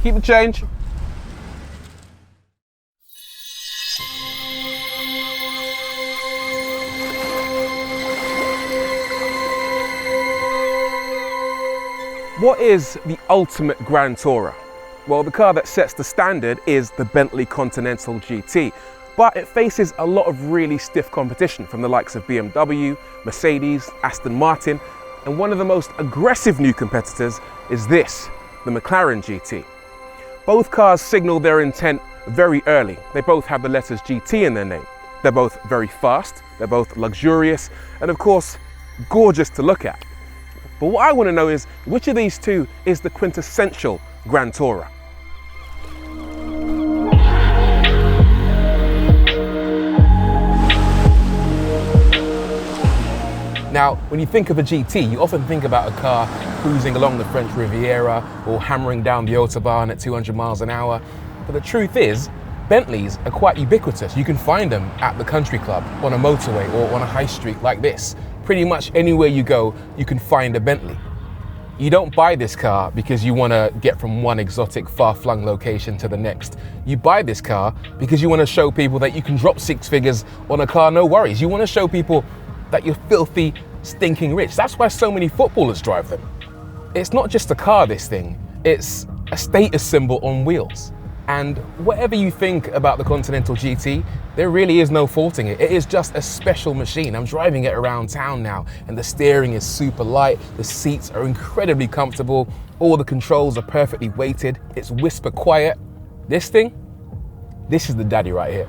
Keep the change. What is the ultimate Grand Tourer? Well, the car that sets the standard is the Bentley Continental GT, but it faces a lot of really stiff competition from the likes of BMW, Mercedes, Aston Martin, and one of the most aggressive new competitors is this, the McLaren GT. Both cars signal their intent very early. They both have the letters GT in their name. They're both very fast, they're both luxurious, and of course, gorgeous to look at. But what I want to know is, which of these two is the quintessential Grand Tourer? Now, when you think of a GT, you often think about a car cruising along the French Riviera or hammering down the Autobahn at 200 miles an hour. But the truth is, Bentleys are quite ubiquitous. You can find them at the country club, on a motorway or on a high street like this. Pretty much anywhere you go, you can find a Bentley. You don't buy this car because you want to get from one exotic far-flung location to the next. You buy this car because you want to show people that you can drop 6 figures on a car, no worries. You want to show people that you're filthy, stinking rich. That's why so many footballers drive them. It's not just a car, this thing. It's a status symbol on wheels. And whatever you think about the Continental GT, there really is no faulting it. It is just a special machine. I'm driving it around town now, and the steering is super light, the seats are incredibly comfortable, all the controls are perfectly weighted, it's whisper quiet. This thing, this is the daddy right here.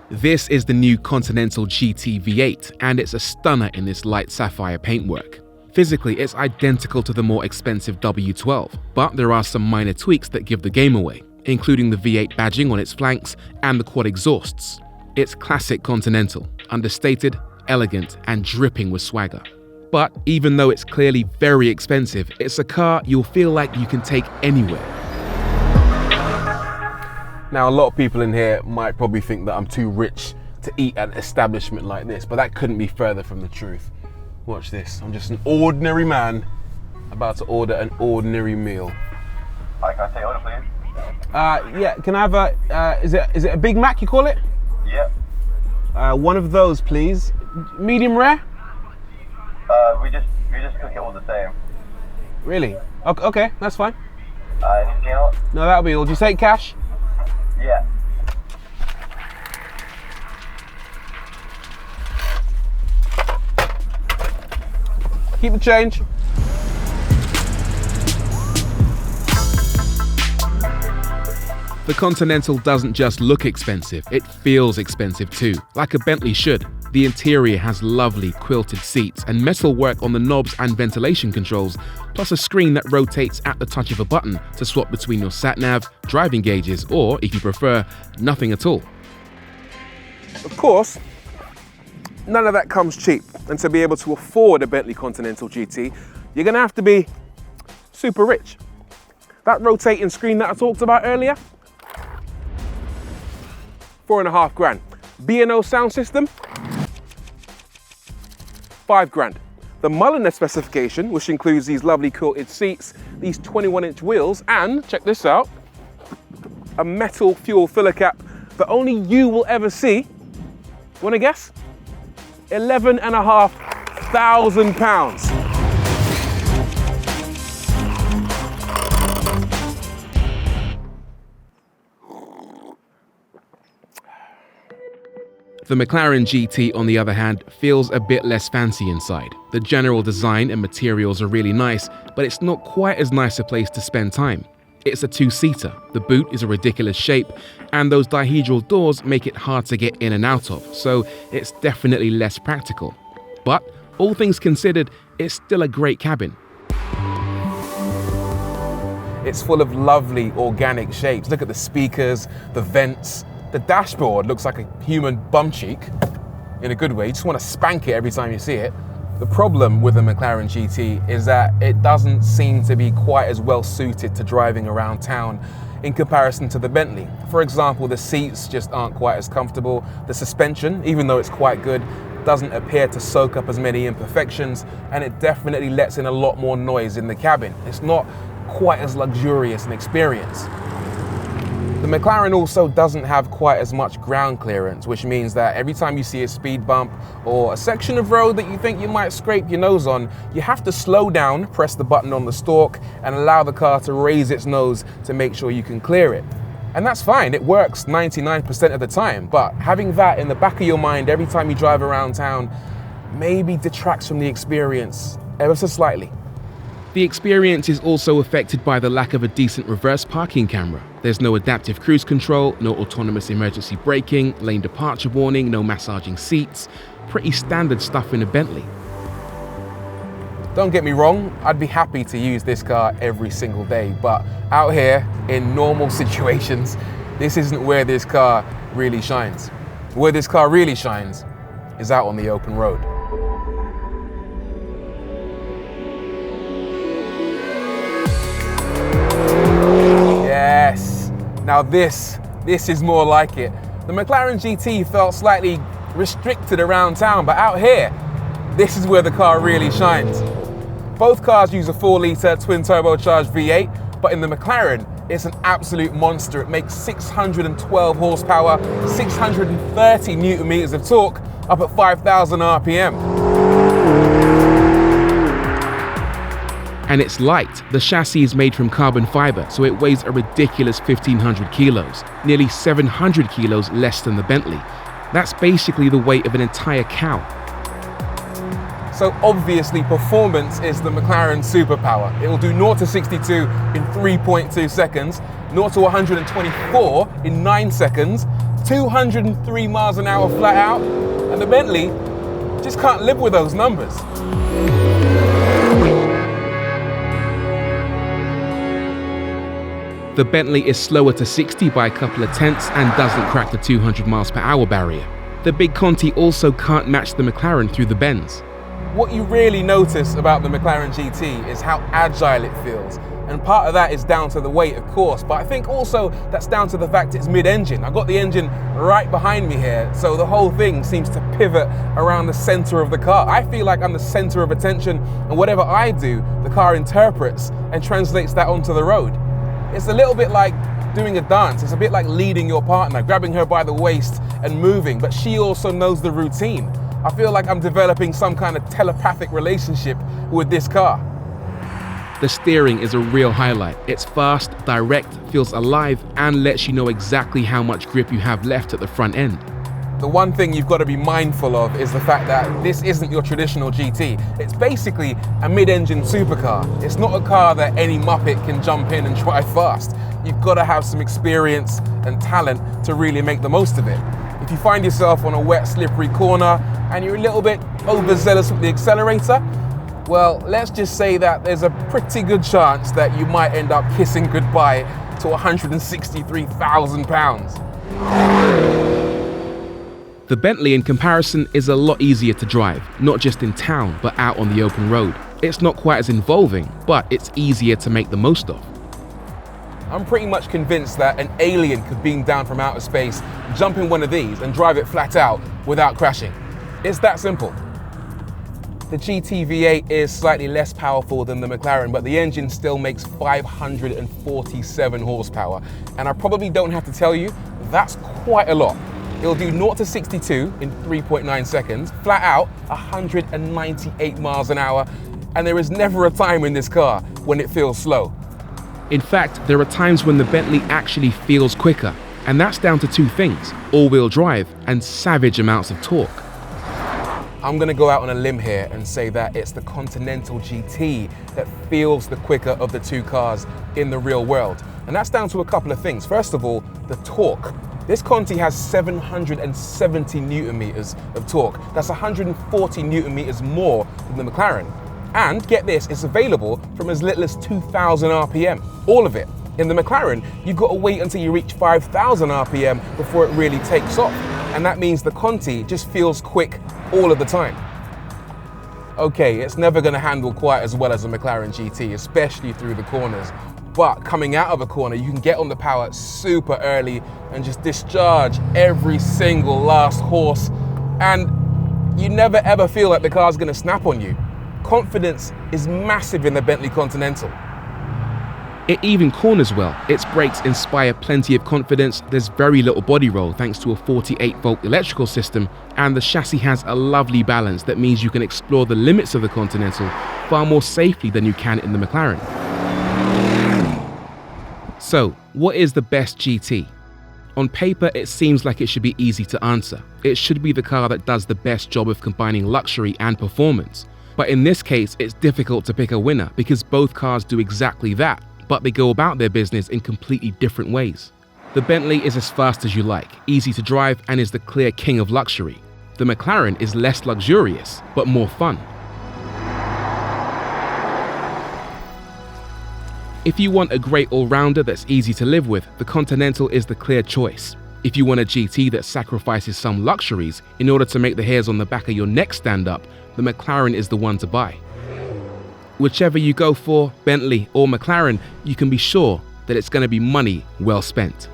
This is the new Continental GT V8, and it's a stunner in this light sapphire paintwork. Physically, it's identical to the more expensive W12, but there are some minor tweaks that give the game away, including the V8 badging on its flanks and the quad exhausts. It's classic Continental, understated, elegant, and dripping with swagger. But even though it's clearly very expensive, it's a car you'll feel like you can take anywhere. Now, a lot of people in here might probably think that I'm too rich to eat at an establishment like this, but that couldn't be further from the truth. Watch this, I'm just an ordinary man about to order an ordinary meal. Hi, can I take order, please? Yeah, can I have a, is it a Big Mac you call it? Yep. One of those, please. Medium rare? We just cook it all the same. Really? Okay, that's fine. Anything else? No, that'll be all. Do you take cash? Yeah. Keep the change. The Continental doesn't just look expensive, it feels expensive too, like a Bentley should. The interior has lovely quilted seats and metal work on the knobs and ventilation controls, plus a screen that rotates at the touch of a button to swap between your sat-nav, driving gauges, or, if you prefer, nothing at all. Of course, none of that comes cheap, and to be able to afford a Bentley Continental GT, you're gonna have to be super rich. That rotating screen that I talked about earlier, 4.5 grand. B&O sound system, 5 grand. The Mulliner specification, which includes these lovely quilted seats, these 21-inch wheels, and, check this out, a metal fuel filler cap that only you will ever see. Wanna guess? £11,500. The McLaren GT, on the other hand, feels a bit less fancy inside. The general design and materials are really nice, but it's not quite as nice a place to spend time. It's a two-seater, the boot is a ridiculous shape, and those dihedral doors make it hard to get in and out of, so it's definitely less practical. But, all things considered, it's still a great cabin. It's full of lovely organic shapes. Look at the speakers, the vents. The dashboard looks like a human bum cheek, in a good way. You just want to spank it every time you see it. The problem with the McLaren GT is that it doesn't seem to be quite as well suited to driving around town in comparison to the Bentley. For example, the seats just aren't quite as comfortable. The suspension, even though it's quite good, doesn't appear to soak up as many imperfections, and it definitely lets in a lot more noise in the cabin. It's not quite as luxurious an experience. The McLaren also doesn't have quite as much ground clearance, which means that every time you see a speed bump or a section of road that you think you might scrape your nose on, you have to slow down, press the button on the stalk, and allow the car to raise its nose to make sure you can clear it. And that's fine, it works 99% of the time, but having that in the back of your mind every time you drive around town maybe detracts from the experience ever so slightly. The experience is also affected by the lack of a decent reverse parking camera. There's no adaptive cruise control, no autonomous emergency braking, lane departure warning, no massaging seats. Pretty standard stuff in a Bentley. Don't get me wrong, I'd be happy to use this car every single day, but out here in normal situations, this isn't where this car really shines. Where this car really shines is out on the open road. Yes, now this is more like it. The McLaren GT felt slightly restricted around town, but out here, this is where the car really shines. Both cars use a 4-litre twin turbocharged V8, but in the McLaren, it's an absolute monster. It makes 612 horsepower, 630 newton meters of torque, up at 5,000 RPM. And it's light. The chassis is made from carbon fiber, so it weighs a ridiculous 1,500 kilos, nearly 700 kilos less than the Bentley. That's basically the weight of an entire cow. So obviously performance is the McLaren superpower. It will do 0 to 62 in 3.2 seconds, 0 to 124 in 9 seconds, 203 miles an hour flat out, and the Bentley just can't live with those numbers. The Bentley is slower to 60 by a couple of tenths and doesn't crack the 200 miles per hour barrier. The big Conti also can't match the McLaren through the bends. What you really notice about the McLaren GT is how agile it feels. And part of that is down to the weight, of course, but I think also that's down to the fact it's mid-engine. I've got the engine right behind me here, so the whole thing seems to pivot around the center of the car. I feel like I'm the center of attention, and whatever I do, the car interprets and translates that onto the road. It's a little bit like doing a dance. It's a bit like leading your partner, grabbing her by the waist and moving, but she also knows the routine. I feel like I'm developing some kind of telepathic relationship with this car. The steering is a real highlight. It's fast, direct, feels alive, and lets you know exactly how much grip you have left at the front end. The one thing you've got to be mindful of is the fact that this isn't your traditional GT. It's basically a mid-engine supercar. It's not a car that any muppet can jump in and drive fast. You've got to have some experience and talent to really make the most of it. If you find yourself on a wet, slippery corner and you're a little bit overzealous with the accelerator, well, let's just say that there's a pretty good chance that you might end up kissing goodbye to 163,000 pounds. The Bentley, in comparison, is a lot easier to drive, not just in town, but out on the open road. It's not quite as involving, but it's easier to make the most of. I'm pretty much convinced that an alien could beam down from outer space, jump in one of these, and drive it flat out without crashing. It's that simple. The GT V8 is slightly less powerful than the McLaren, but the engine still makes 547 horsepower. And I probably don't have to tell you, that's quite a lot. It'll do 0 to 62 in 3.9 seconds, flat out 198 miles an hour, and there is never a time in this car when it feels slow. In fact, there are times when the Bentley actually feels quicker, and that's down to two things: all-wheel drive and savage amounts of torque. I'm gonna go out on a limb here and say that it's the Continental GT that feels the quicker of the two cars in the real world. And that's down to a couple of things. First of all, the torque. This Conti has 770 newton meters of torque. That's 140 newton meters more than the McLaren. And get this, it's available from as little as 2,000 RPM, all of it. In the McLaren, you've got to wait until you reach 5,000 RPM before it really takes off. And that means the Conti just feels quick all of the time. Okay, it's never going to handle quite as well as a McLaren GT, especially through the corners. But coming out of a corner, you can get on the power super early and just discharge every single last horse. And you never ever feel like the car's going to snap on you. Confidence is massive in the Bentley Continental. It even corners well, its brakes inspire plenty of confidence, there's very little body roll thanks to a 48-volt electrical system, and the chassis has a lovely balance that means you can explore the limits of the Continental far more safely than you can in the McLaren. So, what is the best GT? On paper, it seems like it should be easy to answer. It should be the car that does the best job of combining luxury and performance. But in this case, it's difficult to pick a winner because both cars do exactly that, but they go about their business in completely different ways. The Bentley is as fast as you like, easy to drive, and is the clear king of luxury. The McLaren is less luxurious, but more fun. If you want a great all-rounder that's easy to live with, the Continental is the clear choice. If you want a GT that sacrifices some luxuries in order to make the hairs on the back of your neck stand up, the McLaren is the one to buy. Whichever you go for, Bentley or McLaren, you can be sure that it's going to be money well spent.